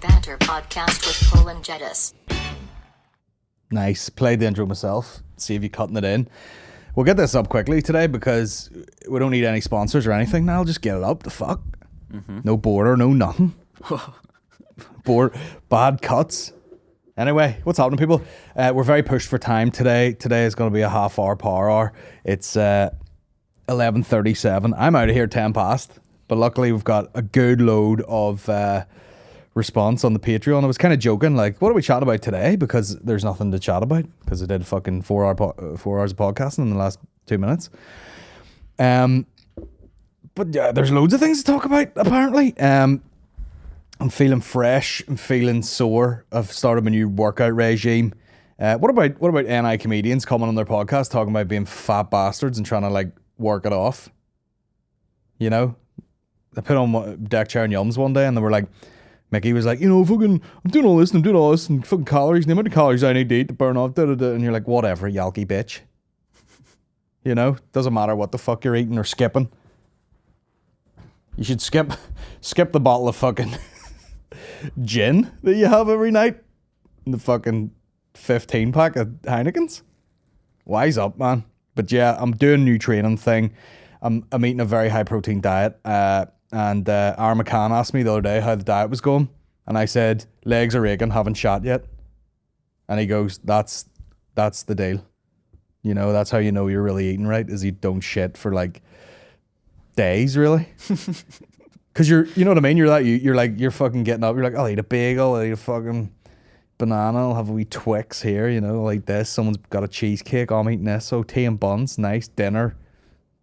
Banter Podcast with Colin Geddis. Nice. Played the intro myself. See if you're cutting it in. We'll get this up quickly today because we don't need any sponsors or anything. Now I'll just get it up. The fuck? No border, no nothing. Bad cuts. Anyway, what's happening, people? We're very pushed for time today. Today is going to be a half-hour power hour. It's 11:37. I'm out of here 10 past. But luckily, we've got a good load of response on the Patreon. I was kind of joking, like, what are we chatting about today? Because there's nothing to chat about. Because I did fucking 4 hours of podcasting in the last 2 minutes. But yeah, there's loads of things to talk about, apparently. I'm feeling fresh. I'm feeling sore. I've started my new workout regime. What about NI comedians coming on their podcast talking about being fat bastards and trying to, like, work it off? You know? I put on Deck Chair and Yums one day and they were like, Mickey was like, fucking, I'm doing all this and fucking calories and the amount of calories I need to eat to burn off, and you're like, whatever, yalky bitch. Doesn't matter what the fuck you're eating or skipping. You should skip the bottle of fucking gin that you have every night and the fucking 15 pack of Heinekens. Wise up, man. But yeah, I'm doing a new training thing. I'm eating a very high protein diet. And Aaron McCann asked me the other day how the diet was going. And I said, legs are aching, haven't shot yet. And he goes, that's the deal. That's how you know you're really eating right, is you don't shit for like days, really. Because you know what I mean? You're fucking getting up. You're like, I'll eat a bagel, I'll eat a fucking banana, I'll have a wee Twix here, like this. Someone's got a cheesecake, I'm eating this. So tea and buns, nice dinner.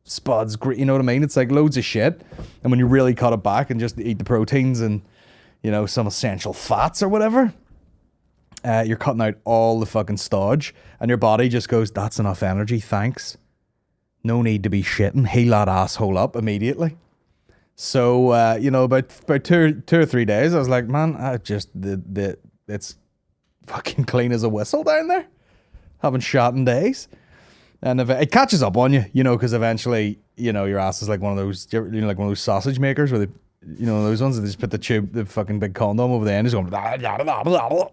Spuds, great, you know what I mean? It's like loads of shit. And when you really cut it back and just eat the proteins and, some essential fats or whatever, you're cutting out all the fucking stodge and your body just goes, that's enough energy, thanks. No need to be shitting. Heal that asshole up immediately. So, about 2 or 3 days, I was like, man, it's fucking clean as a whistle down there. Haven't shot in days. And if it catches up on you, because eventually, your ass is like one of those, like one of those sausage makers where they, those ones that they just put the fucking big condom over the end, just going, blah, blah, blah, blah, blah,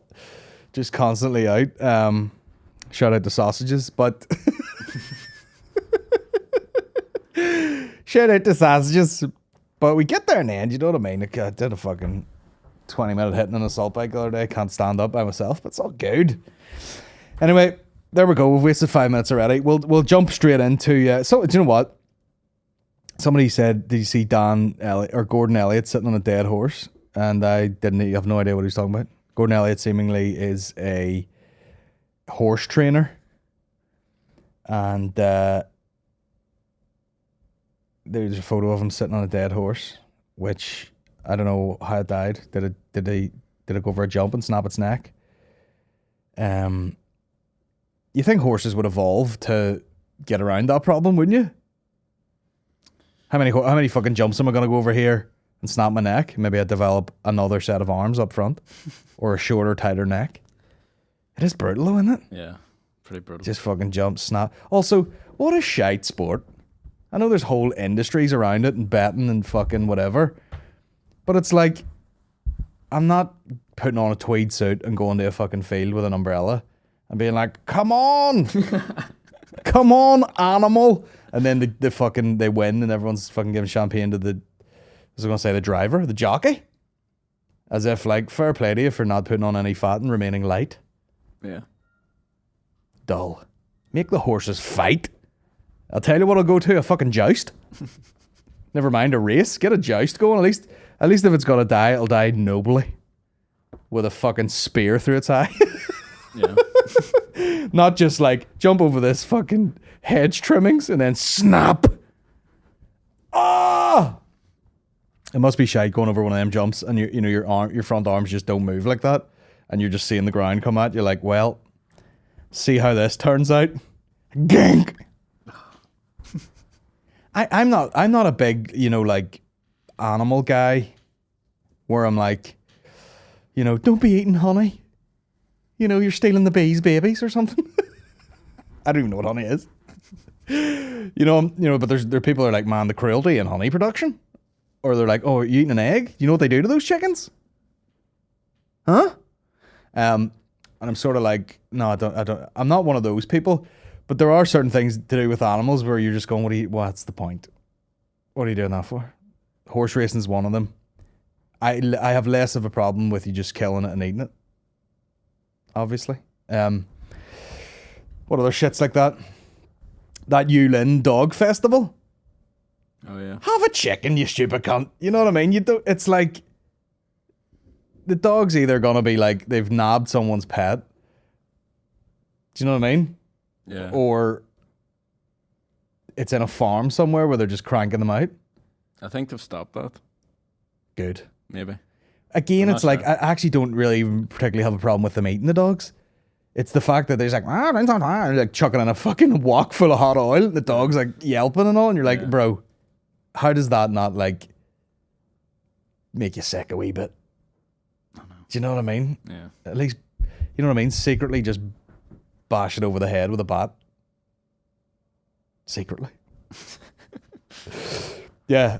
just constantly out. Shout out to sausages, but shout out to sausages. But we get there in the end, you know what I mean? I did a fucking 20-minute hit in an assault bike the other day. Can't stand up by myself, but it's all good. Anyway. There we go. We've wasted 5 minutes already. We'll jump straight into. So do you know what? Somebody said, "Did you see Gordon Elliott sitting on a dead horse?" And I didn't. You have no idea what he's talking about. Gordon Elliott seemingly is a horse trainer, and there's a photo of him sitting on a dead horse, which I don't know how it died. Did it go for a jump and snap its neck? You think horses would evolve to get around that problem, wouldn't you? How many fucking jumps am I going to go over here and snap my neck? Maybe I'd develop another set of arms up front or a shorter, tighter neck. It is brutal, though, isn't it? Yeah, pretty brutal. Just fucking jump, snap. Also, what a shite sport. I know there's whole industries around it and betting and fucking whatever. But it's like, I'm not putting on a tweed suit and going to a fucking field with an umbrella and being like, come on, come on, animal. And then they win and everyone's fucking giving champagne to the driver, the jockey. As if like, fair play to you for not putting on any fat and remaining light. Yeah. Dull. Make the horses fight. I'll tell you what I'll go to, a fucking joust. Never mind a race, get a joust going. At least if it's gonna die, it'll die nobly. With a fucking spear through its eye. Yeah. Not just like jump over this fucking hedge trimmings and then snap. Ah! It must be shite going over one of them jumps and your front arms just don't move like that, and you're just seeing the ground come at you like, well, see how this turns out. Gink. I'm not a big like animal guy where I'm like, don't be eating honey. You're stealing the bees' babies or something. I don't even know what honey is. But there are people that are like, man, the cruelty in honey production. Or they're like, oh, are you eating an egg? You know what they do to those chickens? huh? And I'm sort of like, no, I don't. I'm not one of those people. But there are certain things to do with animals where you're just going, what's the point? What are you doing that for? Horse racing is one of them. I have less of a problem with you just killing it and eating it. Obviously. What other shits like that? That Yulin Dog Festival? Oh, yeah. Have a chicken, you stupid cunt. You know what I mean? It's like the dog's either gonna be like they've nabbed someone's pet. Do you know what I mean? Yeah. Or it's in a farm somewhere where they're just cranking them out. I think they've stopped that. Good. Maybe. Again, I'm it's not like, sure. I actually don't really even particularly have a problem with them eating the dogs. It's the fact that they're just like chucking in a fucking wok full of hot oil. The dog's like yelping and all. And you're like, Yeah. bro, how does that not like make you sick a wee bit? I know. Do you know what I mean? Yeah. At least, you know what I mean? Secretly just bash it over the head with a bat. Secretly. Yeah,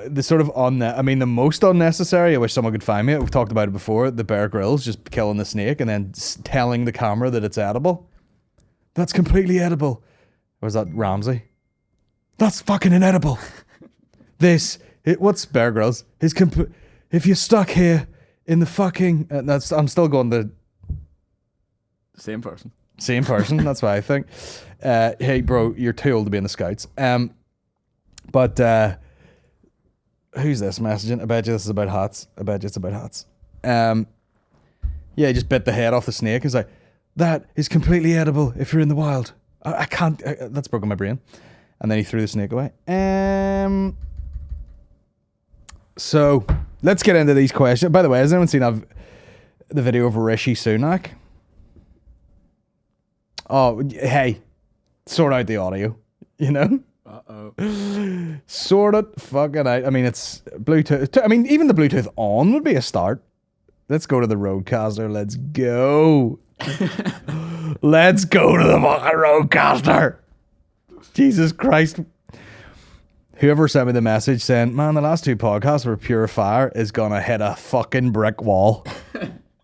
the sort of the most unnecessary, I wish someone could find me. We've talked about it before. The Bear Grylls just killing the snake and then telling the camera that it's edible. That's completely edible. Or was that Ramsey? That's fucking inedible. What's Bear Grylls? If you're stuck here in the fucking, I'm still going the Same person. same person. That's what I think. Hey, bro, you're too old to be in the Scouts. But who's this messaging? I bet you this is about hats. I bet you it's about hats. Yeah, he just bit the head off the snake. He's like, that is completely edible if you're in the wild. I can't. That's broken my brain. And then he threw the snake away. So let's get into these questions. By the way, has anyone seen the video of Rishi Sunak? Oh, hey, sort out the audio, you know? Uh-oh. Sort it fucking out. I mean, it's Bluetooth. I mean, even the Bluetooth on would be a start. Let's go to the Roadcaster. Let's go. Let's go to the fucking Roadcaster. Jesus Christ. Whoever sent me the message saying, man, the last 2 podcasts were pure fire is gonna hit a fucking brick wall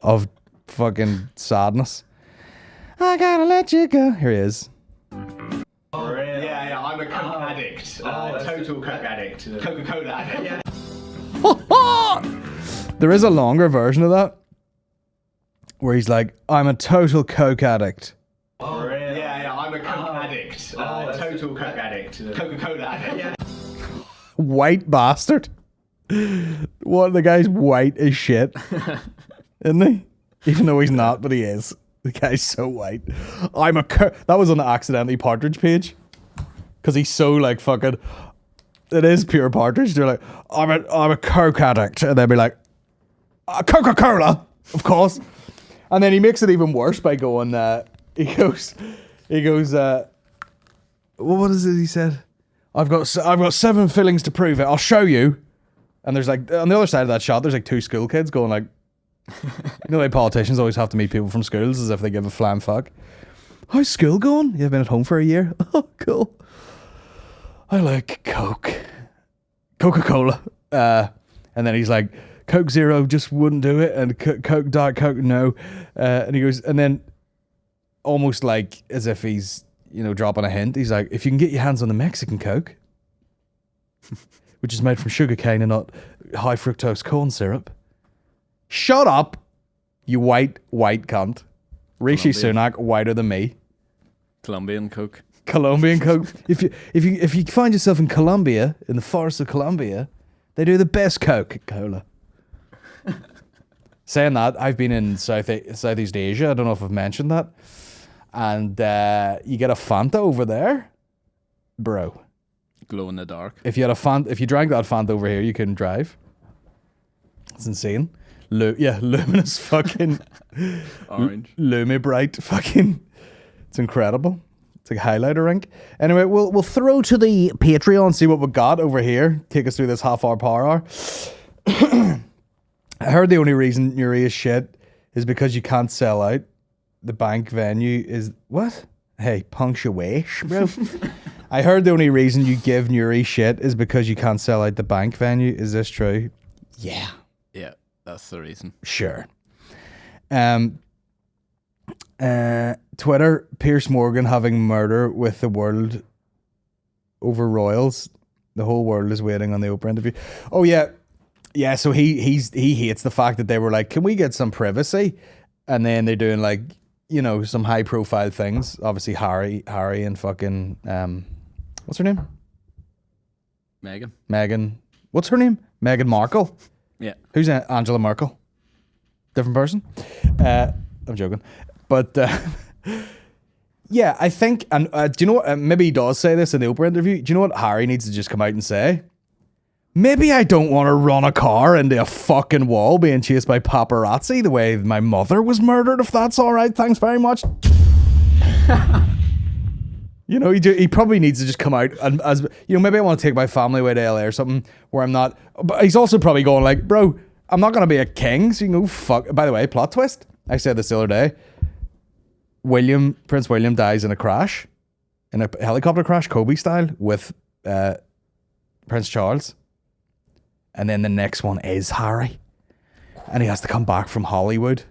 of fucking sadness. I gotta let you go. Here he is. Yeah, I'm a Coke addict. Total Coke addict. Coca-Cola addict. Yeah. There is a longer version of that where he's like, I'm a total Coke addict. Yeah, I'm a Coke addict. Total Coke addict. Coca-Cola addict. Yeah. White bastard. What, the guy's white as shit. Isn't he? Even though he's not, but he is. The guy's so white. That was on the Accidentally Partridge page. Because he's so like fucking, it is pure Partridge. They're like, I'm a Coke addict. And they'll be like, Coca-Cola, of course. And then he makes it even worse by going, he goes, what is it he said? I've got 7 fillings to prove it. I'll show you. And there's like, on the other side of that shot, there's like 2 school kids going like, you know, like politicians always have to meet people from schools as if they give a flying fuck. How's school going? You've been at home for a year? Oh, cool. I like Coca-Cola. And then he's like, Coke Zero just wouldn't do it. And Coke, Diet Coke, no. And he goes, and then almost like as if he's, you know, dropping a hint. He's like, if you can get your hands on the Mexican Coke, which is made from sugarcane and not high fructose corn syrup. Shut up, you white cunt. Rishi Sunak, whiter than me. Colombian Coke. Colombian Coke. If you find yourself in Colombia, in the forest of Colombia, they do the best Coca-Cola. Saying that, I've been in Southeast Asia. I don't know if I've mentioned that. And you get a Fanta over there, bro. Glow in the dark. If you drank that Fanta over here, you couldn't drive. It's insane. Luminous fucking Orange. Lumibright fucking. It's incredible. It's like a highlighter rink. Anyway, we'll throw to the Patreon, see what we got over here. Take us through this half-hour, power hour. I heard the only reason Nuri is shit is because you can't sell out. The bank venue is what? Hey, punctuation, bro. I heard the only reason you give Nuri shit is because you can't sell out the bank venue. Is this true? Yeah. Yeah, that's the reason. Sure. Twitter, Pierce Morgan having murder with the world over royals. The whole world is waiting on the Oprah interview. Oh yeah. Yeah, so he hates the fact that they were like, can we get some privacy? And then they're doing like, you know, some high profile things. Obviously Harry and fucking what's her name? Meghan. What's her name? Meghan Markle. Yeah. Who's Angela Merkel? Different person? I'm joking. But yeah, I think, and do you know what? Maybe he does say this in the Oprah interview. Do you know what Harry needs to just come out and say? Maybe I don't want to run a car into a fucking wall being chased by paparazzi the way my mother was murdered, if that's all right. Thanks very much. You know, he probably needs to just come out and, as you know, maybe I want to take my family away to LA or something where I'm not. But he's also probably going like, bro, I'm not going to be a king, so you can go fuck. By the way, plot twist. I said this the other day. Prince William dies in a crash, in a helicopter crash, Kobe style, with Prince Charles. And then the next one is Harry. And he has to come back from Hollywood.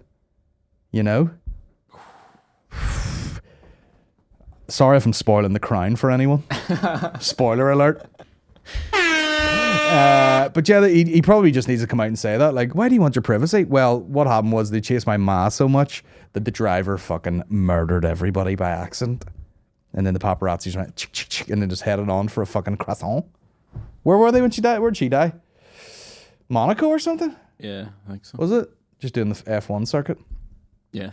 You know? Sorry if I'm spoiling The Crown for anyone. Spoiler alert. But yeah, he probably just needs to come out and say that. Like, why do you want your privacy? Well, what happened was they chased my ma so much that the driver fucking murdered everybody by accident. And then the paparazzi went chick, chick, chick, and then just headed on for a fucking croissant. Where were they when she died? Where'd she die? Monaco or something? Yeah, I think so. Was it? Just doing the F1 circuit? Yeah.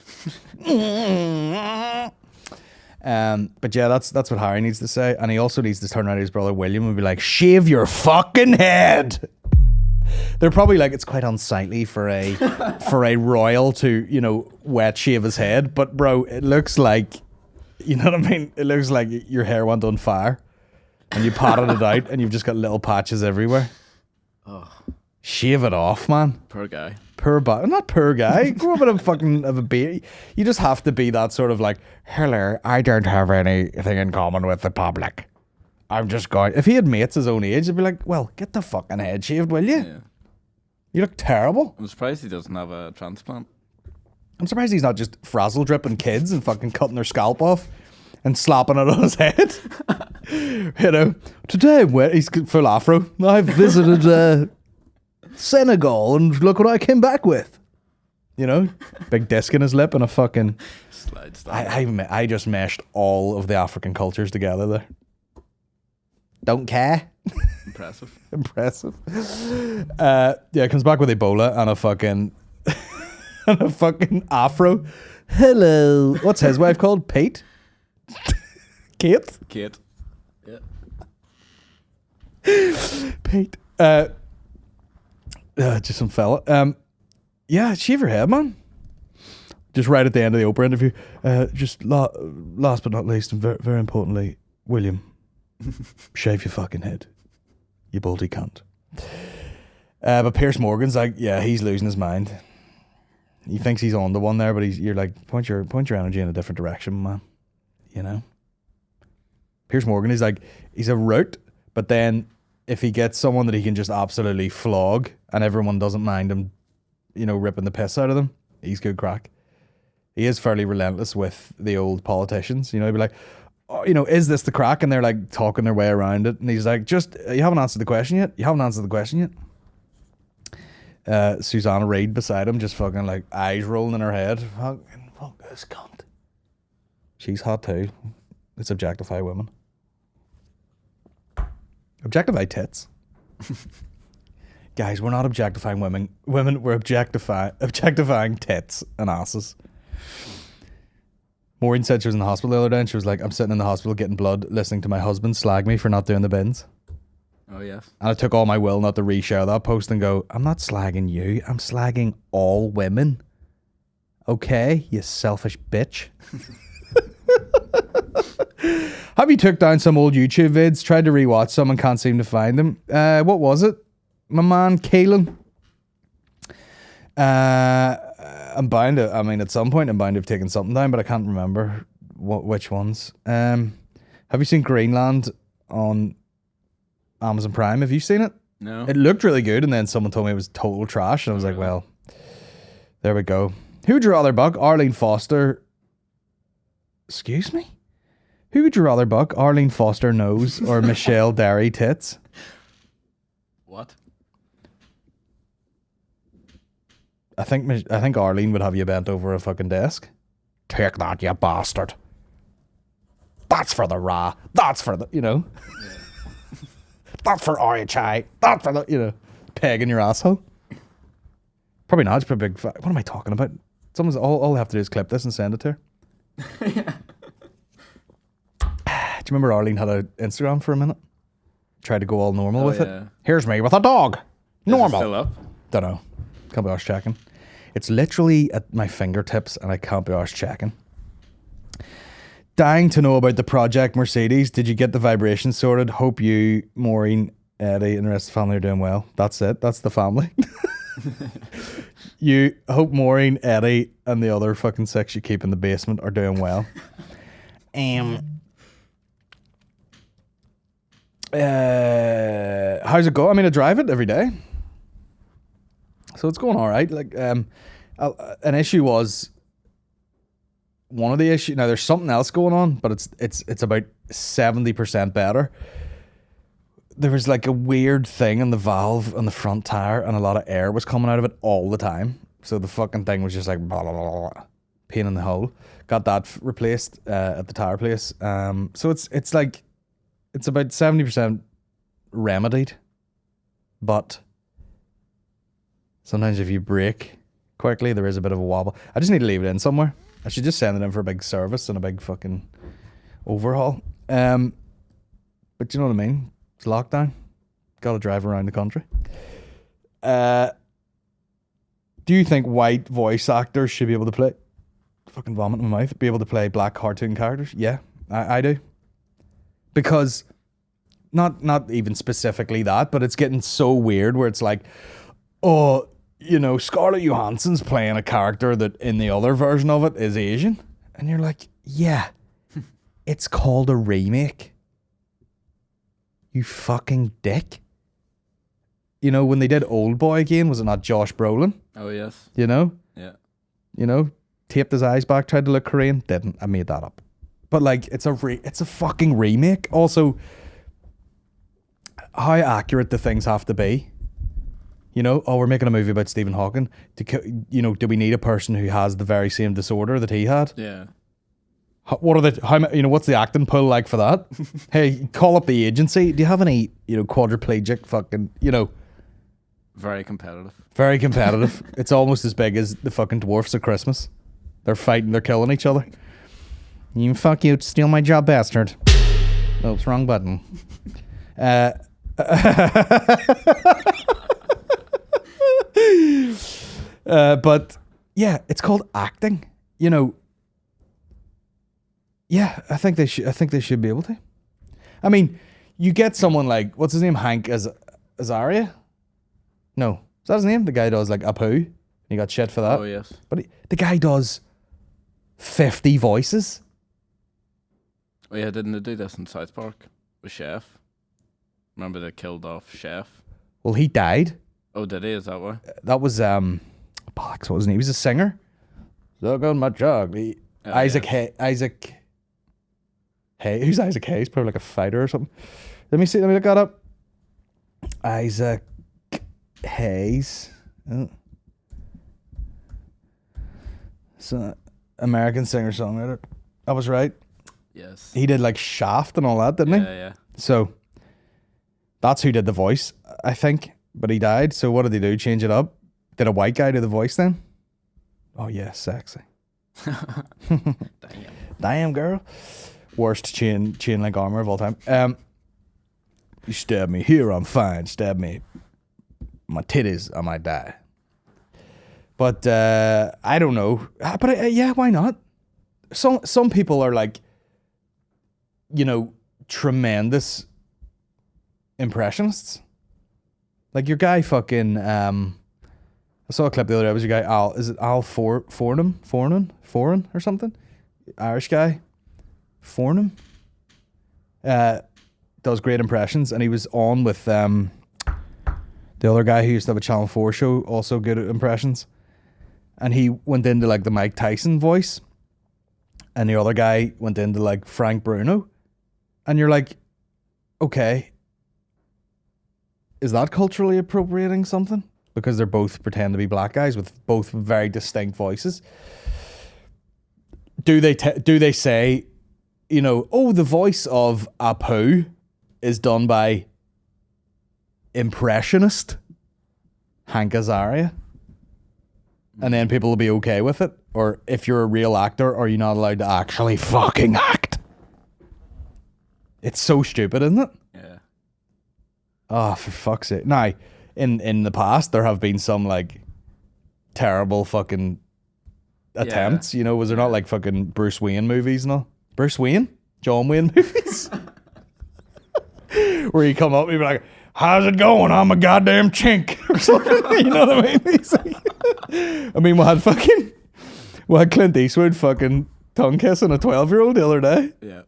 But yeah, that's what Harry needs to say. And he also needs to turn around to his brother William and be like, shave your fucking head. They're probably like, it's quite unsightly for a royal to, you know, wet shave his head. But bro, it looks like, you know what I mean? It looks like your hair went on fire and you patted it out and you've just got little patches everywhere. Oh. Shave it off, man. Poor guy. Not poor guy. Grow up of a beard. You just have to be that sort of like, hello, I don't have anything in common with the public. I'm just going. If he had mates his own age, he'd be like, well, get the fucking head shaved, will you? Yeah. You look terrible. I'm surprised he doesn't have a transplant. I'm surprised he's not just frazzle dripping kids and fucking cutting their scalp off and slapping it on his head. You know, today he's full afro. I've visited Senegal and look what I came back with. You know, big disc in his lip and a fucking Slide style. I just meshed all of the African cultures together there. Don't care. Impressive. Yeah, comes back with Ebola and a fucking afro. Hello. What's his wife called? Pete? Kate? Yeah. Pete. Just some fella. Yeah, shave your head, man. Just right at the end of the Oprah interview. Just last but not least, and very, very importantly, William, shave your fucking head, you baldy cunt. But Pierce Morgan's like, yeah, he's losing his mind. He thinks he's on the one there, but you're like, point your energy in a different direction, man. You know. Pierce Morgan is like, he's a root, but then if he gets someone that he can just absolutely flog and everyone doesn't mind him, you know, ripping the piss out of them, he's good crack. He is fairly relentless with the old politicians. You know, he'd be like, oh, you know, is this the crack? And they're like talking their way around it. And he's like, just, you haven't answered the question yet? Susanna Reid beside him, just fucking like eyes rolling in her head. Fuck this cunt. She's hot too. Let's objectify women. Objectify tits. Guys, we're not objectifying women. We're objectifying tits and asses. Maureen said she was in the hospital the other day and she was like, I'm sitting in the hospital getting blood, listening to my husband slag me for not doing the bins. Oh, yes. And I took all my will not to reshare that post and go, I'm not slagging you, I'm slagging all women. Okay, you selfish bitch. Have you took down some old YouTube vids, tried to rewatch some and can't seem to find them? What was it? My man, Colin. I'm bound to, I mean, at some point I'm bound to have taken something down, but I can't remember which ones. Have you seen Greenland on Amazon Prime? Have you seen it? No. It looked really good, and then someone told me it was total trash, and I was like, well, there we go. Who would you rather buck? Arlene Foster. Excuse me? Who would you rather buck? Arlene Foster nose or Michelle Derry tits? What? I think Arlene would have you bent over a fucking desk. Take that, you bastard. That's for the raw. That's for the, you know. Yeah. That's for RHI. That's for the, you know, peg in your asshole. Probably not. It's pretty big. What am I talking about? Someone's all I have to do is clip this and send it to her. Yeah. Do you remember Arlene had an Instagram for a minute? Tried to go all normal with yeah. it. Here's me with a dog. Normal. Is it still up? Don't know. Can't be arse checking. It's literally at my fingertips and I can't be arse checking. Dying to know about the Project Mercedes. Did you get the vibration sorted? Hope you, Maureen, Eddie, and the rest of the family are doing well. That's it. That's the family. You hope Maureen, Eddie, and the other fucking six you keep in the basement are doing well. How's it go? I mean, I drive it every day, so it's going all right. Like, an issue was one of the issues. Now there's something else going on, but it's about 70% better. There was like a weird thing in the valve on the front tire, and a lot of air was coming out of it all the time. So the fucking thing was just like blah, blah, blah, blah, pain in the hole. Got that replaced at the tire place. So it's like it's about 70% remedied, but sometimes if you brake quickly, there is a bit of a wobble. I just need to leave it in somewhere. I should just send it in for a big service and a big fucking overhaul. But you know what I mean? It's lockdown. Got to drive around the country. Do you think white voice actors should be able to play? Fucking vomit in my mouth. Be able to play black cartoon characters? Yeah, I do. Because not even specifically that, but it's getting so weird where it's like, oh, you know, Scarlett Johansson's playing a character that in the other version of it is Asian. And you're like, yeah, it's called a remake. You fucking dick. You know, when they did Old Boy again, was it not Josh Brolin? Oh, yes. You know? Yeah. You know, taped his eyes back, tried to look Korean. Didn't. I made that up. But like, it's a fucking remake. Also, how accurate do things have to be? You know, oh, we're making a movie about Stephen Hawking. You know, do we need a person who has the very same disorder that he had? Yeah. What's the acting pool like for that? Hey, call up the agency. Do you have any, you know, quadriplegic fucking, you know? Very competitive. Very competitive. It's almost as big as the fucking dwarfs at Christmas. They're fighting, they're killing each other. You fuck you, steal my job, bastard. Oops, wrong button. But yeah, it's called acting. You know. Yeah, I think they should be able to. I mean, you get someone like, what's his name, Hank Azaria? No, is that his name? The guy does like Apu. And he got shit for that. Oh, yes. But the guy does 50 voices. Oh, yeah, didn't they do this in South Park with Chef? Remember they killed off Chef? Well, he died. Oh, did he? Is that why? That was, bollocks, what was his name? He was a singer. Look on my jug. Isaac Hey, who's Isaac Hayes? Probably like a fighter or something. Let me look that up. Isaac Hayes. Oh. So, American singer-songwriter. I was right. Yes. He did like Shaft and all that, didn't he? Yeah. So, that's who did the voice, I think. But he died, so what did they do? Change it up? Did a white guy do the voice then? Oh yeah, sexy. Damn, girl. Worst chain link armor of all time. You stab me here, I'm fine. Stab me, my titties, I might die. But I don't know. But yeah, why not? Some people are like, you know, tremendous impressionists. Like your guy fucking. I saw a clip the other day. It was your guy Al. Is it Al Foran or something? Irish guy. Fornham. Does great impressions, and he was on with the other guy who used to have a Channel 4 show, also good at impressions. and he went into like the Mike Tyson voice, and the other guy went into like Frank Bruno, and you're like, okay, is that culturally appropriating something? Because they're both pretend to be black guys with both very distinct voices. Do they say, you know, oh, the voice of Apu is done by impressionist Hank Azaria, and then people will be okay with it? Or if you're a real actor, are you not allowed to actually fucking act? It's so stupid, isn't it? Yeah. Oh, for fuck's sake. Now, in the past, there have been some like terrible fucking attempts. You know, was there not like fucking Bruce Wayne movies and all? Bruce Wayne? John Wayne movies? Where you come up and you be like, how's it going? I'm a goddamn chink. Or something. You know what I mean? He's like, I mean, we had Clint Eastwood fucking tongue kissing a 12-year-old the other day. Yeah.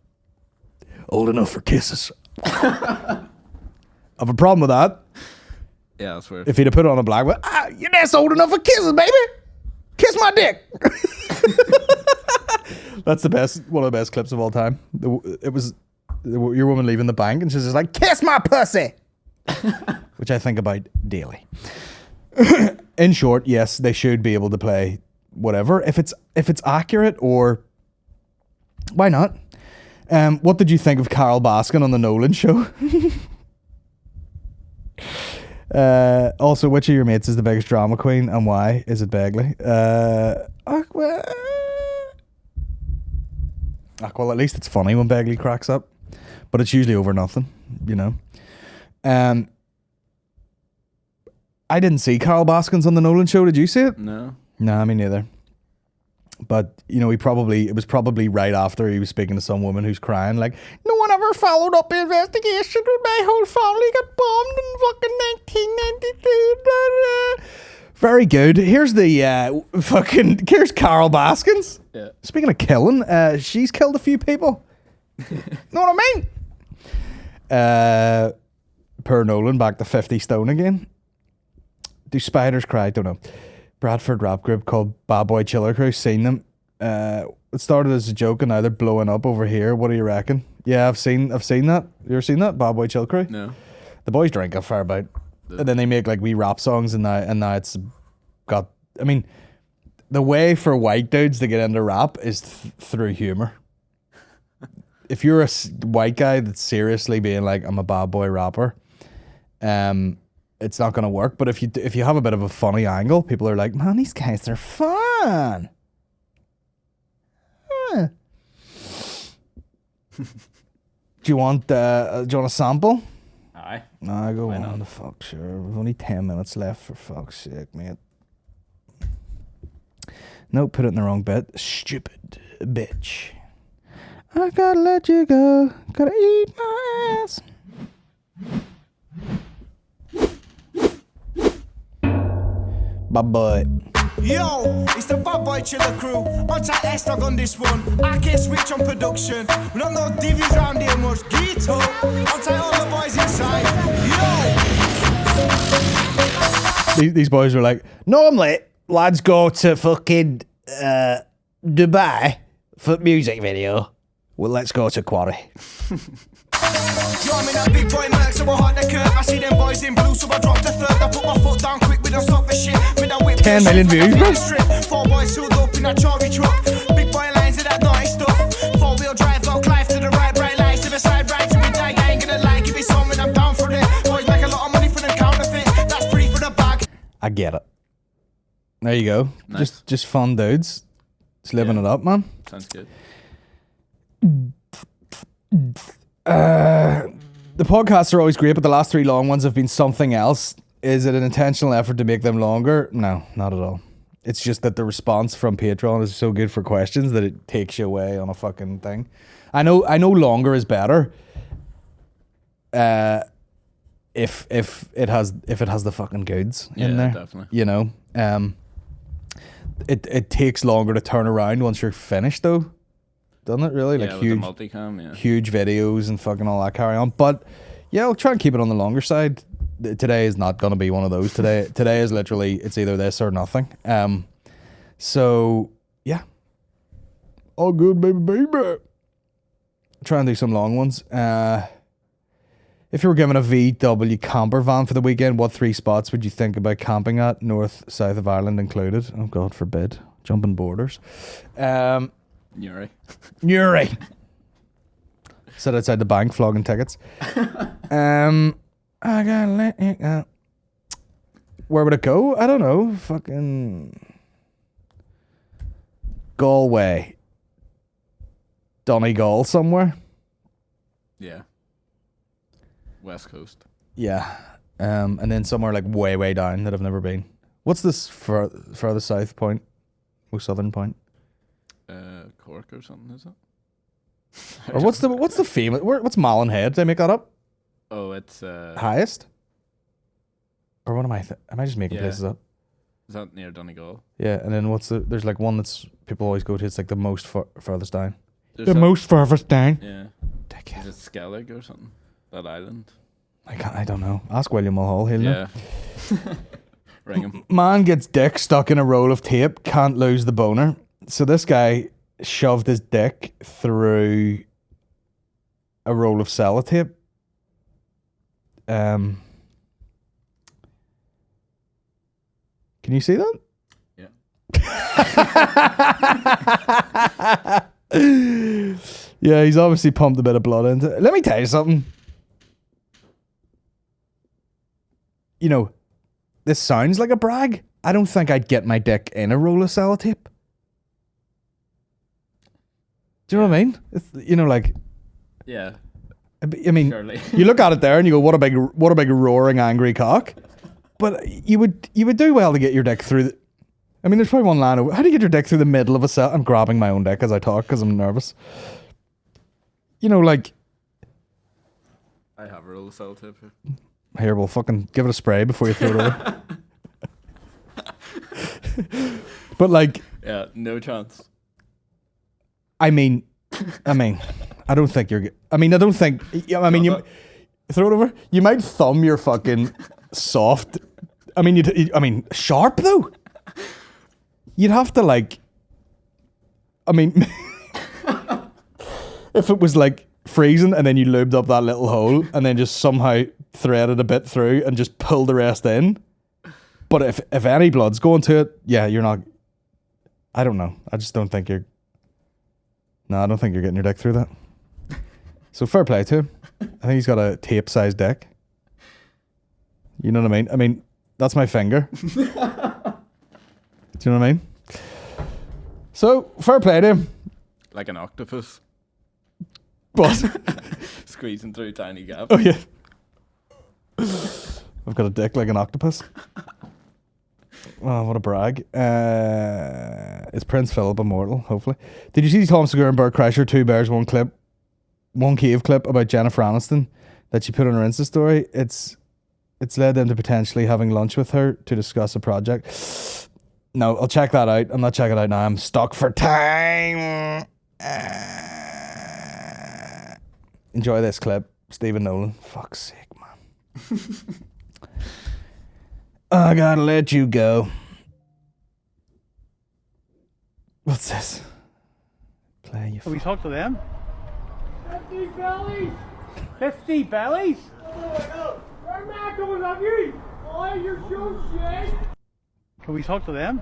Old enough for kisses. I have a problem with that. Yeah, that's weird. If he'd have put it on a black one, you're that's old enough for kisses, baby. Kiss my dick. That's one of the best clips of all time. It was your woman leaving the bank, and she's just like, kiss my pussy. Which I think about daily. In short, yes, they should be able to play whatever. If it's accurate, or why not? What did you think of Carol Baskin on the Nolan show? Also, which of your mates is the biggest drama queen, and why? Is it Begley? Well, at least it's funny when Begley cracks up, but it's usually over nothing, you know. I didn't see Carol Baskins on the Nolan show. Did you see it? No. Nah, me neither. But, you know, it was probably right after he was speaking to some woman who's crying, like, no one ever followed up the investigation when my whole family got bombed in fucking 1992. Very good. Here's here's Carol Baskins. Yeah. Speaking of killing, she's killed a few people. Know what I mean? Per Nolan, back to 50 stone again. Do spiders cry? Don't know. Bradford rap group called Bad Boy Chiller Crew. Seen them. It started as a joke and now they're blowing up over here. What do you reckon? Yeah, I've seen that. You ever seen that? Bad Boy Chill Crew? No. The boys drink a fair bit. And then they make like wee rap songs, and now it's got, I mean, the way for white dudes to get into rap is through humor. If you're a white guy that's seriously being like, I'm a bad boy rapper, it's not going to work. But if you have a bit of a funny angle, people are like, man, these guys are fun. Huh. Do you want a sample? Aye. Nah, go Why on. not? The fuck, sure. We've only 10 minutes left, for fuck's sake, mate. No, put it in the wrong bit. Stupid bitch. I gotta let you go. Gotta eat my ass. Bye-bye. Yo, it's the Bad Boy Chiller Crew. On tight S-Dog on this one. I can't switch on production. We don't know divvies round here much. Get up. On tight all the boys inside. Yo. These boys were like, normally lads go to fucking Dubai for music video. Well, let's go to Quarry. Yo, I'm in a big boy merc, so I hard the curve. I see them boys in blue, so I drop the third. I put my foot down quick, we don't stop the shit. With a whip, 10 million views, bro. Four boys suited up in a Chori truck. Big boy lines of that naughty stuff. Four-wheel drive, got Clive to the right, bright lights to the side, right to me. I ain't gonna lie, give me something, I'm down for it. Boys make a lot of money for the counterfeit. That's free for the bag. I get it. There you go. Nice. Just fun dudes. Just living it up, man. Sounds good. The podcasts are always great, but the last 3 long ones have been something else. Is it an intentional effort to make them longer? No, not at all. It's just that the response from Patreon is so good for questions that it takes you away on a fucking thing. I know longer is better. If it has the fucking goods in there. Definitely. You know. It takes longer to turn around once you're finished though. Doesn't it really? Yeah, Like with huge the multicam, yeah. huge videos and fucking all that carry on. But yeah, I'll try and keep it on the longer side. Today is not going to be one of those. Today is literally, it's either this or nothing. So, yeah. All good, baby. Try and do some long ones. If you were given a VW camper van for the weekend, what 3 spots would you think about camping at? North, south of Ireland included. Oh, God forbid. Jumping borders. Newry. Sit outside the bank flogging tickets. I gotta let you go. Where would it go? I don't know. Fucking Galway. Donegal somewhere. Yeah. West Coast. Yeah. And then somewhere like way down that I've never been. What's this further south point? Most southern point? Cork or something, is it? Or what's the famous? What's Malin Head? Did I make that up? Oh, it's Highest? Or what am I? Am I just making places up? Is that near Donegal? Yeah, and then there's like one that's people always go to. It's like the most furthest down. There's most furthest down. Yeah. Dickhead. Is it Skellig or something? That island? I don't know. Ask William Mulhall. He'll know. Yeah. Ring him. Man gets dick stuck in a roll of tape. Can't lose the boner. So this guy shoved his dick through a roll of sellotape. Can you see that? Yeah. Yeah, he's obviously pumped a bit of blood into it. Let me tell you something. You know, this sounds like a brag. I don't think I'd get my dick in a roll of sellotape. Do you know what I mean? It's, you know, like, Yeah. I mean, Surely. you look at it there and you go, "What a big roaring angry cock." But you would do well to get your dick through. I mean, there's probably one line over. How do you get your dick through the middle of a cell? I'm grabbing my own dick as I talk because I'm nervous. You know, like, I have a roll of sellotape here. here, we'll fucking give it a spray before you throw it over. But like, Yeah, no chance. I mean, I don't think you're. I mean, you throw it over. You might thumb your fucking soft. I mean, sharp though. You'd have to like. I mean, if it was like freezing and then you lubed up that little hole and then just somehow threaded a bit through and just pulled the rest in. But if any blood's going to it, yeah, you're not. I don't know. I just don't think you're. No, I don't think you're getting your dick through that. So fair play to him. I think he's got a tape-sized dick. You know what I mean? I mean, that's my finger. Do you know what I mean? So fair play to him. Like an octopus. But Squeezing through tiny gaps. oh yeah, I've got a dick like an octopus. Oh, what a brag. Is Prince Philip immortal? Hopefully. Did you see Tom Segura and Bert Kreischer, 2 Bears, 1 cave clip about Jennifer Aniston that she put on her Insta story? It's led them to potentially having lunch with her to discuss a project. No, I'll check that out. I'm not checking it out now. I'm stuck for time. Enjoy this clip. Stephen Nolan. Fuck's sake, man. I gotta let you go. What's this? Play you. Can we talk to them? 50 bellies! 50 bellies? Oh my god! Where Mac going up you? Oh, you're so shit! Can we talk to them?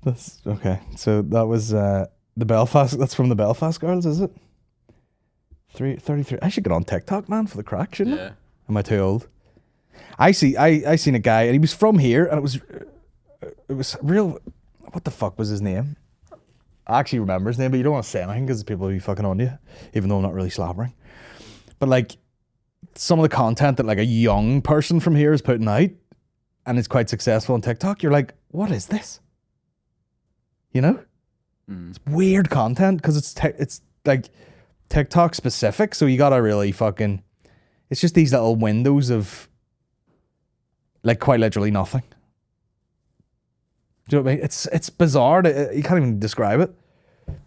That's okay. So that was the Belfast. That's from the Belfast Girls, is it? 33. I should get on TikTok, man, for the crack, shouldn't I? Am I too old? I seen a guy and he was from here and it was real. What the fuck was his name? I actually remember his name, but you don't want to say anything because people will be fucking on you, even though I'm not really slobbering. But like some of the content that like a young person from here is putting out and it's quite successful on TikTok, you're like, what is this? You know? It's weird content because it's like TikTok specific, so you gotta really fucking. It's just these little windows of like quite literally nothing. Do you know what I mean? It's bizarre. You can't even describe it.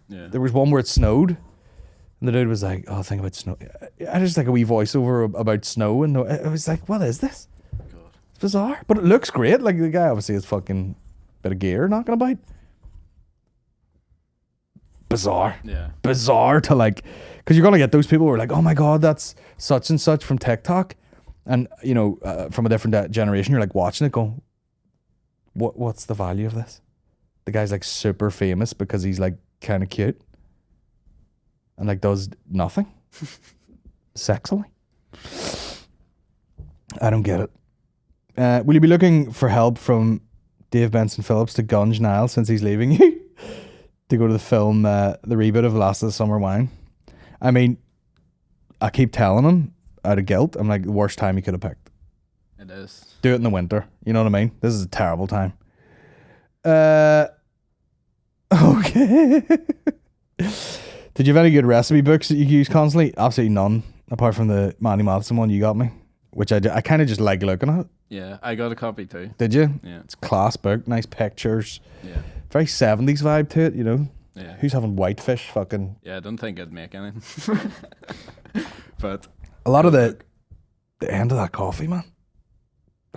Yeah. There was one where it snowed, and the dude was like, "Oh, think about snow." I just like a wee voiceover about snow, and it was like, "What is this?" God. It's bizarre, but it looks great. Like the guy obviously has fucking bit of gear knocking about. bizarre. Yeah. Bizarre to like, because you're gonna get those people who are like, oh my god, that's such and such from TikTok, and you know, from a different generation, you're like watching it, going, what's the value of this? The guy's like super famous because he's like kind of cute, and like does nothing sexily. I don't get it. Will you be looking for help from Dave Benson Phillips to gunge Niall since he's leaving you to go to the film, the reboot of Last of the Summer Wine? I mean, I keep telling him out of guilt, I'm like, the worst time you could have picked. It is. Do it in the winter. You know what I mean? This is a terrible time. Okay. Did you have any good recipe books that you use constantly? Absolutely none, apart from the Manny Matheson one you got me, which I kind of just like looking at it. Yeah, I got a copy too. Did you? Yeah. It's a class book, nice pictures. Yeah. Very 70s vibe to it, you know? Yeah. Who's having whitefish fucking... Yeah, I don't think I'd make anything. But A lot of the end of that coffee, man.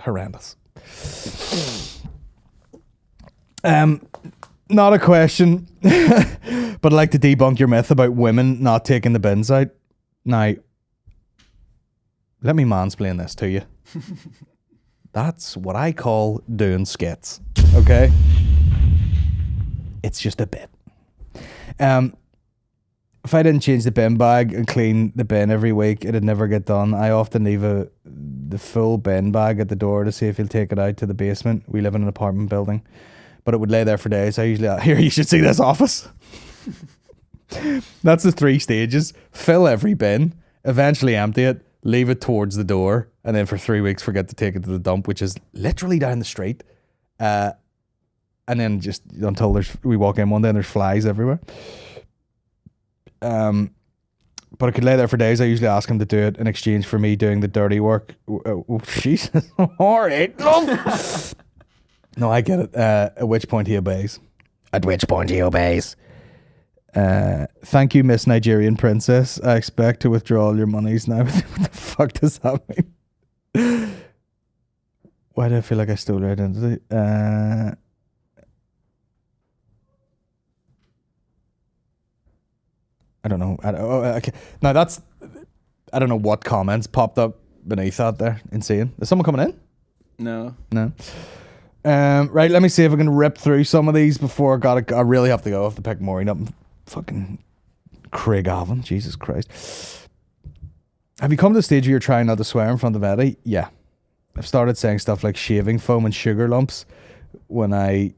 Horrendous. Not a question, but I'd like to debunk your myth about women not taking the bins out. Now, let me mansplain this to you. That's what I call doing skits, okay? It's just a bit. If I didn't change the bin bag and clean the bin every week, it'd never get done. I often leave the full bin bag at the door to see if he'll take it out to the basement. We live in an apartment building, but it would lay there for days. I usually, here, you should see this office. That's the 3 stages. Fill every bin, eventually empty it, leave it towards the door, and then for 3 weeks forget to take it to the dump, which is literally down the street. And then just until we walk in one day and there's flies everywhere. But it could lay there for days. I usually ask him to do it in exchange for me doing the dirty work. Jesus. All right, love. No, I get it. At which point he obeys. At which point he obeys. Thank you, Miss Nigerian Princess. I expect to withdraw all your monies now. What the fuck does that mean? Why do I feel like I stole her identity? I don't know. Okay. Now that's... I don't know what comments popped up beneath that there. Insane. Is someone coming in? no. No. Right, let me see if I can rip through some of these before I really have to go. I have to pick Maureen up and fucking Craig Alvin. Jesus Christ. Have you come to the stage where you're trying not to swear in front of Eddie? Yeah. I've started saying stuff like shaving foam and sugar lumps when I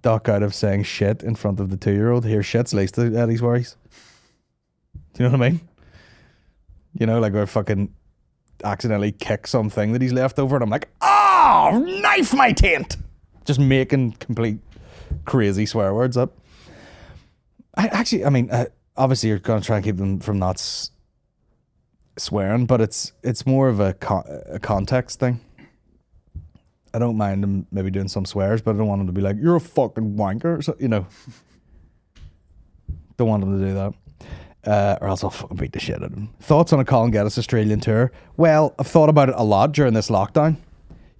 duck out of saying shit in front of the 2-year-old. Here, shit's least of Eddie's worries. Do you know what I mean? You know, like I fucking accidentally kick something that he's left over and I'm like, oh, knife my taint. Just making complete crazy swear words up. I mean, obviously you're going to try and keep them from not swearing, but it's more of a context thing. I don't mind him maybe doing some swears, but I don't want him to be like, you're a fucking wanker. So, you know, don't want him to do that. Or else I'll fucking beat the shit out of him. Thoughts on a Colin Geddis Australian tour? Well, I've thought about it a lot during this lockdown.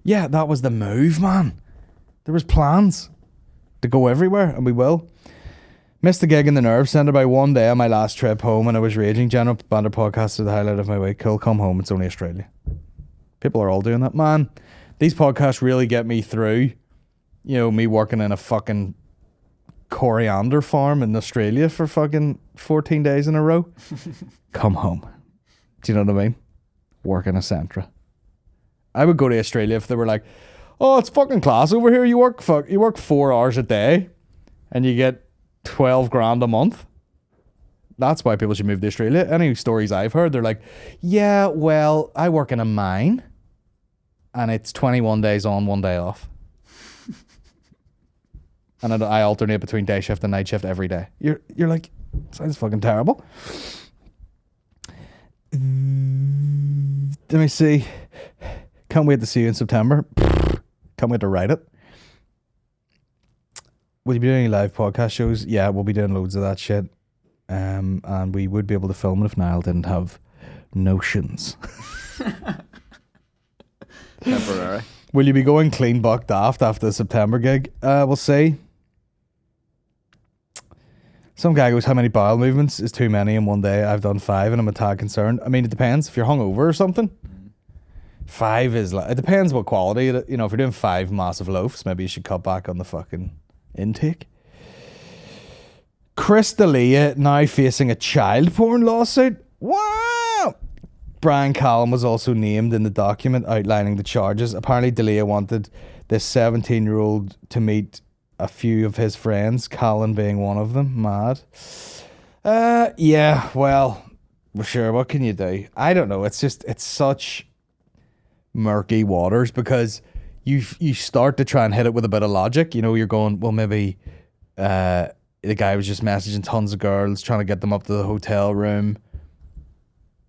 Yeah, that was the move, man. There was plans to go everywhere, and we will. Missed the gig in the Nerve Centre by 1 day on my last trip home, and I was raging. General Banter Podcast is the highlight of my week. Cool, come home. It's only Australia. People are all doing that, man. These podcasts really get me through. You know, me working in a fucking coriander farm in Australia for fucking 14 days in a row. Come home. Do you know what I mean? Work in a Centra. I would go to Australia if they were like, oh, it's fucking class over here. You work 4 hours a day and you get 12 grand a month. That's why people should move to Australia. Any stories I've heard, they're like, yeah, well, I work in a mine and it's 21 days on, 1 day off. And I alternate between day shift and night shift every day. You're like, sounds fucking terrible. Let me see. Can't wait to see you in September. Can't wait to write it. Will you be doing any live podcast shows? Yeah, we'll be doing loads of that shit. And we would be able to film it if Niall didn't have notions. Temporary. Will you be going clean buck daft after the September gig? We'll see. Some guy goes, how many bowel movements is too many in one day? I've done 5 and I'm a tad concerned. I mean, it depends. If you're hungover or something, 5 is like, it depends what quality. If you're doing 5 massive loaves, maybe you should cut back on the fucking intake. Chris D'Elia now facing a child porn lawsuit. Wow! Brian Callum was also named in the document outlining the charges. Apparently, D'Elia wanted this 17-year-old to meet a few of his friends, Colin being one of them. Mad. Yeah, well, sure, what can you do? I don't know. It's such murky waters because you start to try and hit it with a bit of logic. You're going, well, maybe the guy was just messaging tons of girls, trying to get them up to the hotel room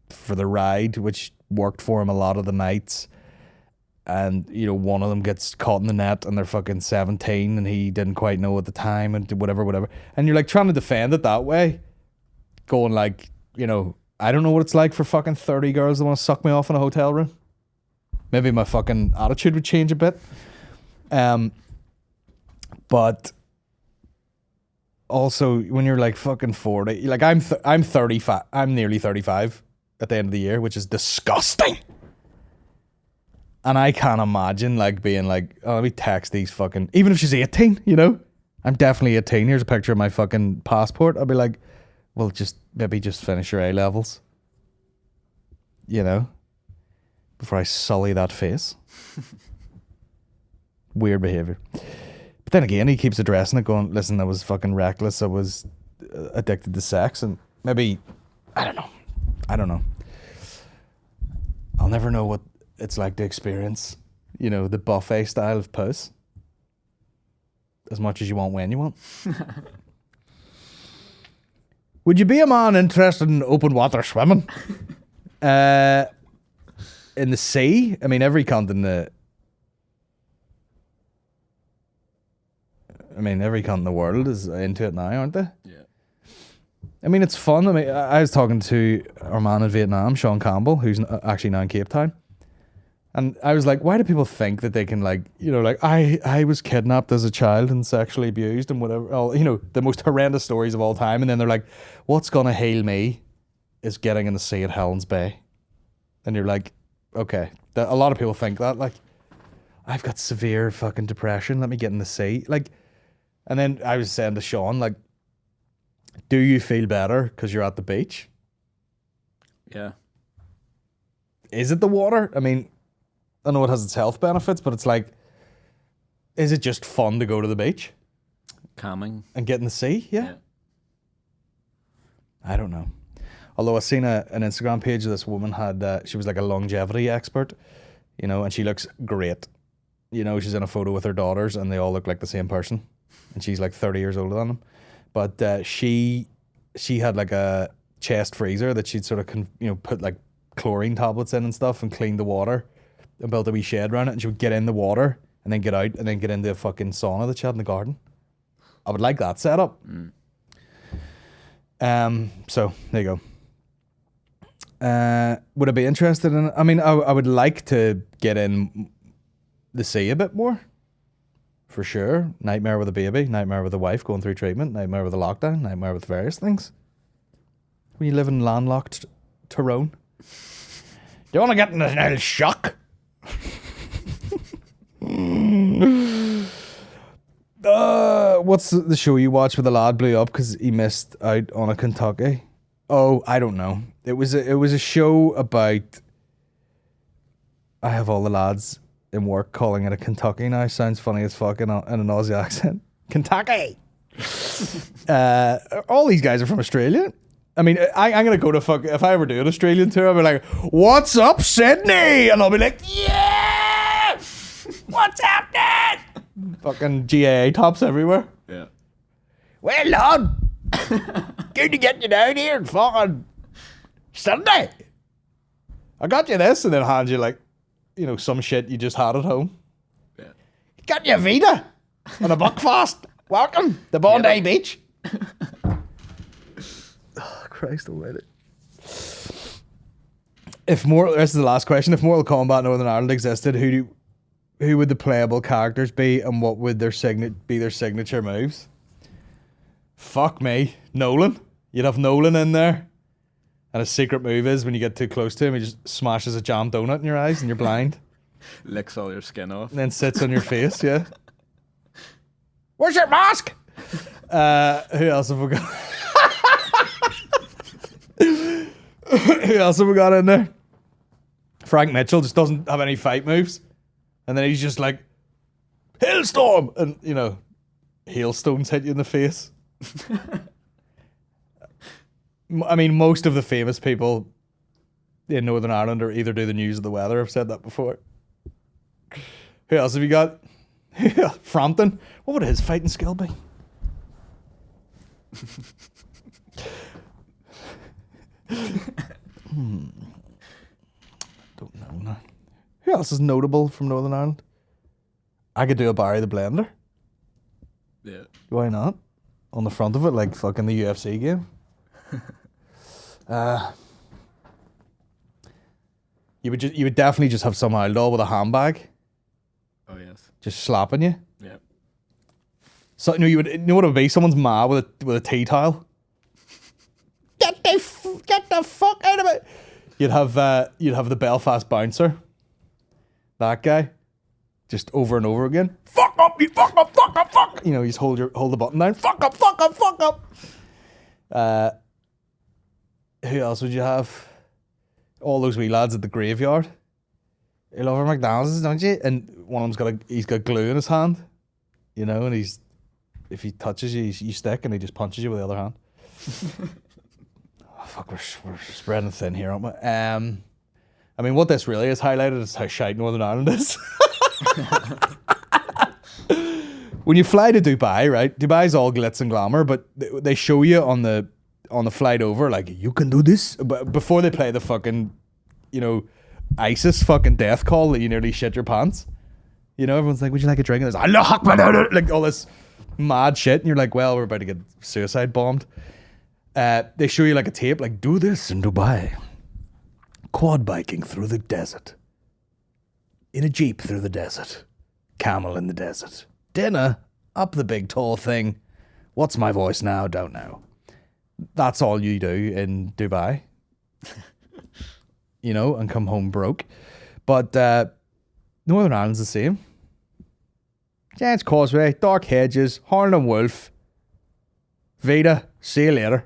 for the ride, which worked for him a lot of the nights. And, one of them gets caught in the net and they're fucking 17 and he didn't quite know at the time and whatever. And you're like trying to defend it that way. Going like, I don't know what it's like for fucking 30 girls that want to suck me off in a hotel room. Maybe my fucking attitude would change a bit. But also when you're like fucking 40, like I'm 35, I'm nearly 35 at the end of the year, which is disgusting. And I can't imagine like being like, oh, let me text these fucking, even if she's 18, I'm definitely 18. Here's a picture of my fucking passport. I'll be like, well, maybe just finish your A levels, before I sully that face. Weird behavior. But then again, he keeps addressing it, going, listen, I was fucking reckless. I was addicted to sex. And maybe, I don't know. I'll never know what it's like to experience, the buffet style of puss. As much as you want when you want. Would you be a man interested in open water swimming? In the sea? I mean, every continent in the world is into it now, aren't they? Yeah. I mean, it's fun. I mean, I was talking to our man in Vietnam, Sean Campbell, who's actually now in Cape Town. And I was like, why do people think that they can I was kidnapped as a child and sexually abused and whatever, the most horrendous stories of all time. And then they're like, what's going to heal me is getting in the sea at Helen's Bay. And you're like, okay. A lot of people think that, like, I've got severe fucking depression. Let me get in the sea. Like, and then I was saying to Sean, like, do you feel better because you're at the beach? Yeah. Is it the water? I mean, I know it has its health benefits, but it's like, is it just fun to go to the beach? Calming. And get in the sea? Yeah. I don't know. Although I seen an Instagram page of this woman she was like a longevity expert, and she looks great. She's in a photo with her daughters and they all look like the same person. And she's like 30 years older than them. But she had like a chest freezer that she'd sort of, put like chlorine tablets in and stuff and clean the water. And built a wee shed around it, and she would get in the water and then get out and then get into a fucking sauna that she had in the garden. I would like that setup. So there you go. Would I be interested in it? I mean, I would like to get in the sea a bit more. For sure. Nightmare with a baby, nightmare with a wife going through treatment, nightmare with a lockdown, nightmare with various things. When you live in landlocked Tyrone. Do you want to get in an old shock? What's the show you watched where the lad blew up because he missed out on a Kentucky? Oh, I don't know. It was a show about. I have all the lads in work calling it a Kentucky now. Sounds funny as fuck in an Aussie accent. Kentucky. All these guys are from Australia. I mean, I'm gonna go to if I ever do an Australian tour, I'll be like, "What's up, Sydney?" And I'll be like, "Yeah, what's happening?" Fucking GAA tops everywhere. Yeah. Well, lad, good to get you down here and fucking Sunday. I got you this, and then hand you like, some shit you just had at home. Yeah. Got you a Vita and a Buckfast. Welcome to Bondi Beach. Christ almighty. This is the last question. If Mortal Kombat Northern Ireland existed, who would the playable characters be, and what would their signature moves? Fuck me. Nolan. You'd have Nolan in there. And his secret move is when you get too close to him, he just smashes a jam donut in your eyes and you're blind. Licks all your skin off. And then sits on your face, yeah. Where's your mask? Who else have we got? Who else have we got in there? Frank Mitchell just doesn't have any fight moves. And then he's just like, Hailstorm! And, you know, hailstones hit you in the face. I mean, most of the famous people in Northern Ireland are either do the news or the weather. I've said that before. Who else have you got? Frampton. What would his fighting skill be? Don't know now. Who else is notable from Northern Ireland? I could do a Barry the Blender. Yeah. Why not? On the front of it, like fucking the UFC game. You would definitely just have some outlaw with a handbag, Oh yes. just slapping you. Yeah. So you know what it would be? Someone's ma with a tea towel. Get the fuck out of it! You'd have the Belfast bouncer. That guy, just over and over again. Fuck up, you fuck up, fuck up, fuck. You know, you just hold the button down. Fuck up, fuck up, fuck up. Who else would you have? All those wee lads at the graveyard. You love our McDonald's, don't you? And one of them's he's got glue in his hand. You know, and if he touches you, you stick, and he just punches you with the other hand. Oh, fuck, we're spreading thin here, aren't we? I mean, what this really is highlighted is how shite Northern Ireland is. When you fly to Dubai, right? Dubai's all glitz and glamour, but they show you on the flight over, like, you can do this. But before they play the fucking, you know, ISIS fucking death call that you nearly shit your pants. You know, everyone's like, would you like a drink? And there's Allah Akbar, like all this mad shit. And you're like, well, we're about to get suicide bombed. They show you like a tape, like, do this in Dubai. Quad biking through the desert. In a jeep through the desert. Camel in the desert. Dinner up the big tall thing. What's my voice now? Don't know. That's all you do in Dubai. You know, and come home broke. But Northern Ireland's the same. Giants Causeway, Dark Hedges, Horn and Wolf, Vita, see you later.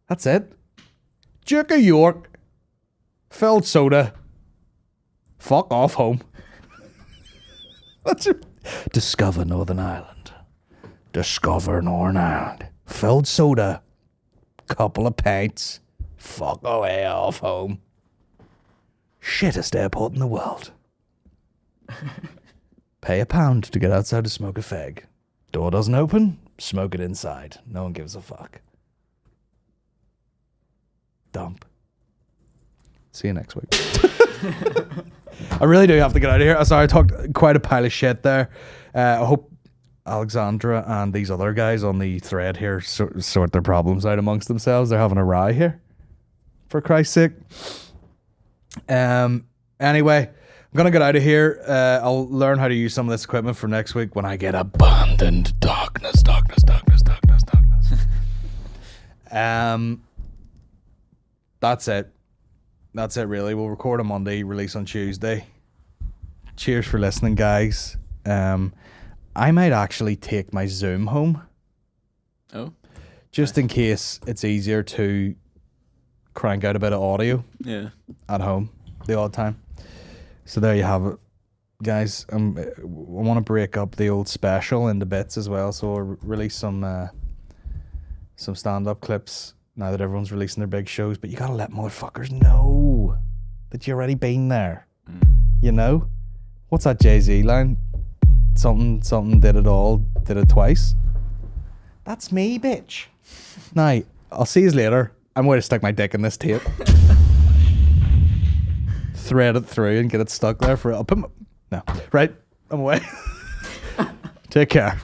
That's it. Duke of York, filled soda, fuck off home. That's it. Discover Northern Ireland. Discover Northern Ireland. Filled soda, couple of pints, fuck away off home. Shittest airport in the world. Pay £1 to get outside to smoke a fag. Door doesn't open, smoke it inside. No one gives a fuck. Dump. See you next week. I really do have to get out of here. Sorry, I talked quite a pile of shit there. I hope Alexandra and these other guys on the thread here sort their problems out amongst themselves. They're having a row here, for Christ's sake. Anyway, I'm gonna get out of here. I'll learn how to use some of this equipment for next week when I get abandoned. Darkness. That's it really. We'll record on Monday, release on Tuesday. Cheers for listening, guys. I might actually take my Zoom home. Oh. Just in case it's easier to crank out a bit of audio. Yeah. At home the odd time. So there you have it, guys. I want to break up the old special into bits as well, so I'll release some stand-up clips now that everyone's releasing their big shows. But you gotta let motherfuckers know that you've already been there. You know? What's that Jay-Z line? Something did it all, did it twice. That's me, bitch. Now, I'll see you later. I'm going to stick my dick in this tape. Thread it through and get it stuck there for... I'll put my... No. Right. I'm away. Take care.